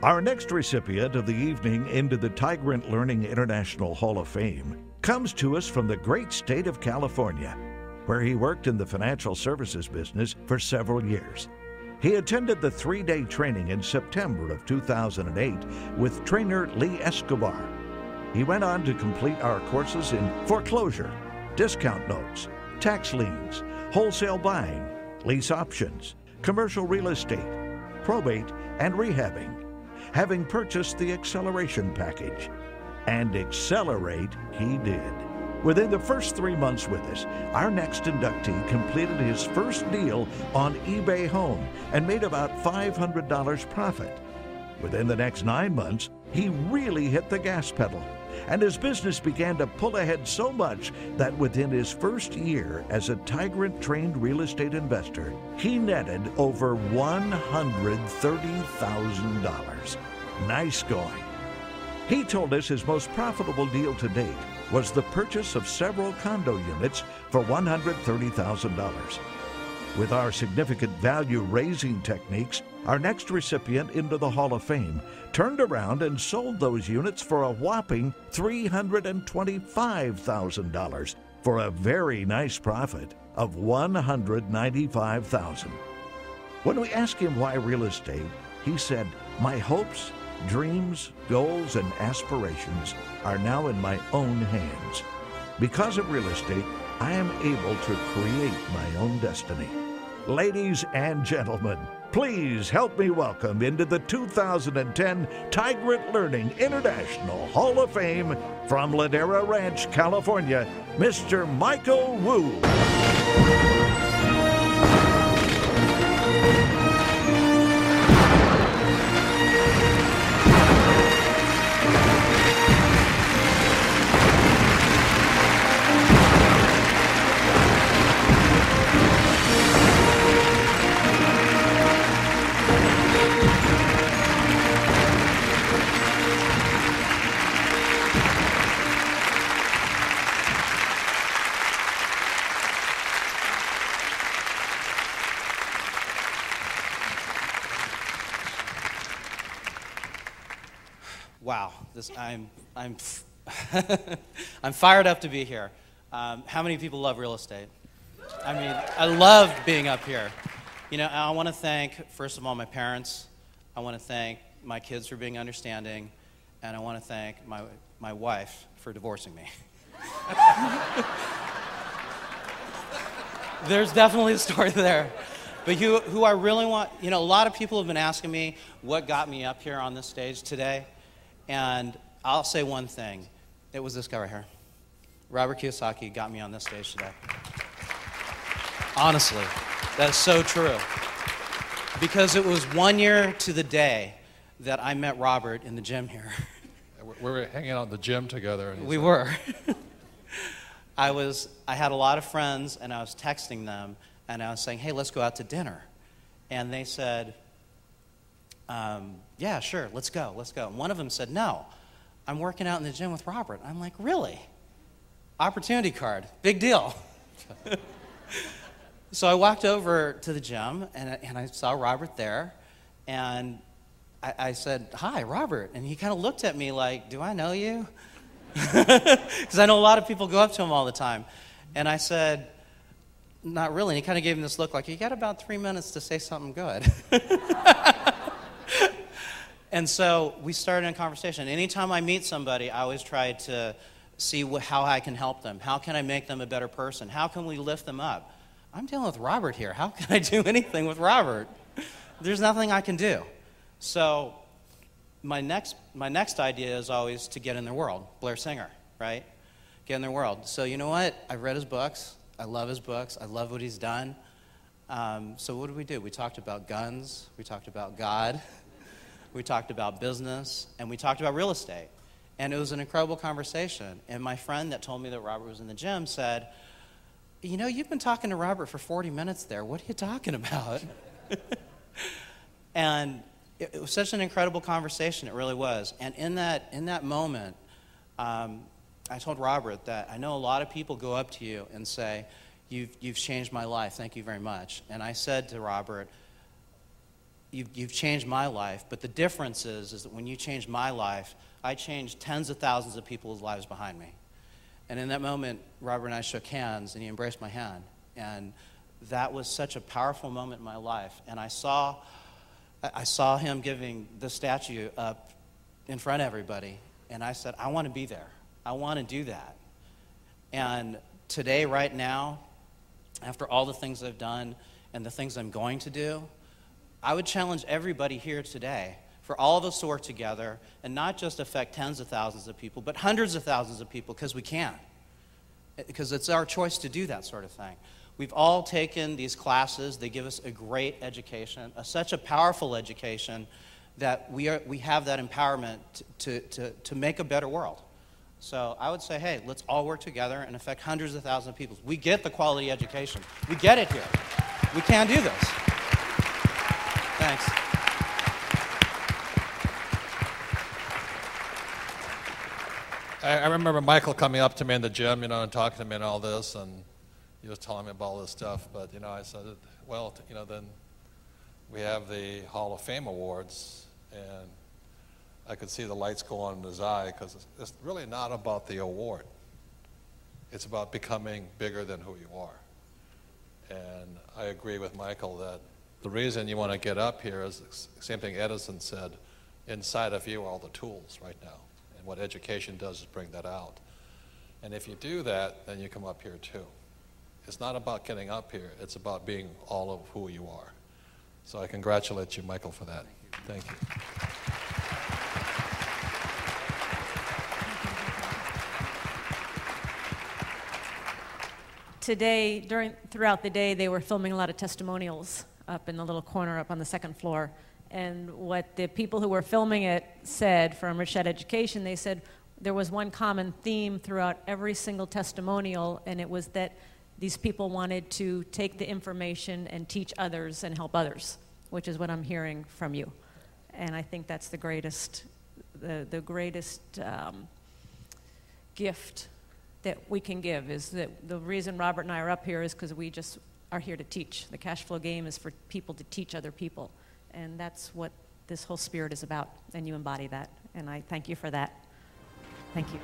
Our next recipient of the evening into the Tigrant Learning International Hall of Fame comes to us from the great state of California, where he worked in the financial services business for several years. He attended the 3-day training in September of 2008 with trainer Lee Escobar. He went on to complete our courses in foreclosure, discount notes, tax liens, wholesale buying, lease options, commercial real estate, probate, and rehabbing, having purchased the acceleration package. And accelerate he did. Within the first 3 months with us, our next inductee completed his first deal on eBay Home and made about $500 profit. Within the next 9 months, he really hit the gas pedal, and his business began to pull ahead so much that within his first year as a Tigrant-trained real estate investor, he netted over $130,000. Nice going. He told us his most profitable deal to date was the purchase of several condo units for $130,000. With our significant value-raising techniques, our next recipient into the Hall of Fame turned around and sold those units for a whopping $325,000 for a very nice profit of $195,000. When we asked him why real estate, he said, "My hopes, dreams, goals, and aspirations are now in my own hands. Because of real estate, I am able to create my own destiny." Ladies and gentlemen, please help me welcome into the 2010 Tigrant Learning International Hall of Fame from Ladera Ranch, California, Mr. Michael Wu. Wow, I'm I'm fired up to be here. How many people love real estate? I mean, I loved being up here. You know, I want to thank, first of all, my parents. I want to thank my kids for being understanding, and I want to thank my wife for divorcing me. There's definitely a story there. But who I really want, you know, a lot of people have been asking me what got me up here on this stage today. And I'll say one thing. It was this guy right here. Robert Kiyosaki got me on this stage today. Honestly, that's so true. Because it was 1 year to the day that I met Robert in the gym here. We were hanging out in the gym together. We were. I had a lot of friends, and I was texting them, and I was saying, "Hey, let's go out to dinner." And they said, "Yeah, sure, let's go. And one of them said, "No, I'm working out in the gym with Robert." I'm like, "Really? Opportunity card, big deal." So I walked over to the gym, and I saw Robert there, and I said, "Hi, Robert." And he kind of looked at me like, "Do I know you?" Because I know a lot of people go up to him all the time. And I said, "Not really." And he kind of gave me this look like, "You got about 3 minutes to say something good." And so we started a conversation. Anytime I meet somebody, I always try to see how I can help them. How can I make them a better person? How can we lift them up? I'm dealing with Robert here. How can I do anything with Robert? There's nothing I can do. So my next idea is always to get in their world. Blair Singer, right? Get in their world. So you know what? I've read his books. I love his books. I love what he's done. So what did? We talked about guns. We talked about God. We talked about business, and we talked about real estate. And it was an incredible conversation. And my friend that told me that Robert was in the gym said, "You know, you've been talking to Robert for 40 minutes there. What are you talking about?" And it was such an incredible conversation. It really was. And in that moment, I told Robert that I know a lot of people go up to you and say, "You've changed my life. Thank you very much." And I said to Robert, you've changed my life, but the difference is that when you changed my life, I changed tens of thousands of people's lives behind me. And in that moment, Robert and I shook hands, and he embraced my hand. And that was such a powerful moment in my life. And I saw him giving the statue up in front of everybody. And I said, I want to be there. I want to do that. And today, right now, after all the things I've done and the things I'm going to do, I would challenge everybody here today for all of us to work together and not just affect tens of thousands of people, but hundreds of thousands of people, because we can. Because it's our choice to do that sort of thing. We've all taken these classes. They give us a great education, such a powerful education, that we have that empowerment to make a better world. So I would say, hey, let's all work together and affect hundreds of thousands of people. We get the quality education. We get it here. We can do this. Thanks. I remember Michael coming up to me in the gym, and talking to me and all this, and he was telling me about all this stuff. But, I said, well, then we have the Hall of Fame Awards, and I could see the lights go on in his eye, because it's really not about the award. It's about becoming bigger than who you are. And I agree with Michael that the reason you want to get up here is the same thing Edison said, inside of you are all the tools right now. And what education does is bring that out. And if you do that, then you come up here too. It's not about getting up here, it's about being all of who you are. So I congratulate you, Michael, for that. Thank you. Today, throughout the day, they were filming a lot of testimonials up in the little corner up on the second floor. And what the people who were filming it said from Richette Education, they said there was one common theme throughout every single testimonial, and it was that these people wanted to take the information and teach others and help others, which is what I'm hearing from you. And I think that's the greatest gift that we can give, is that the reason Robert and I are up here is because we just are here to teach. The cash flow game is for people to teach other people. And that's what this whole spirit is about, and you embody that. And I thank you for that. Thank you.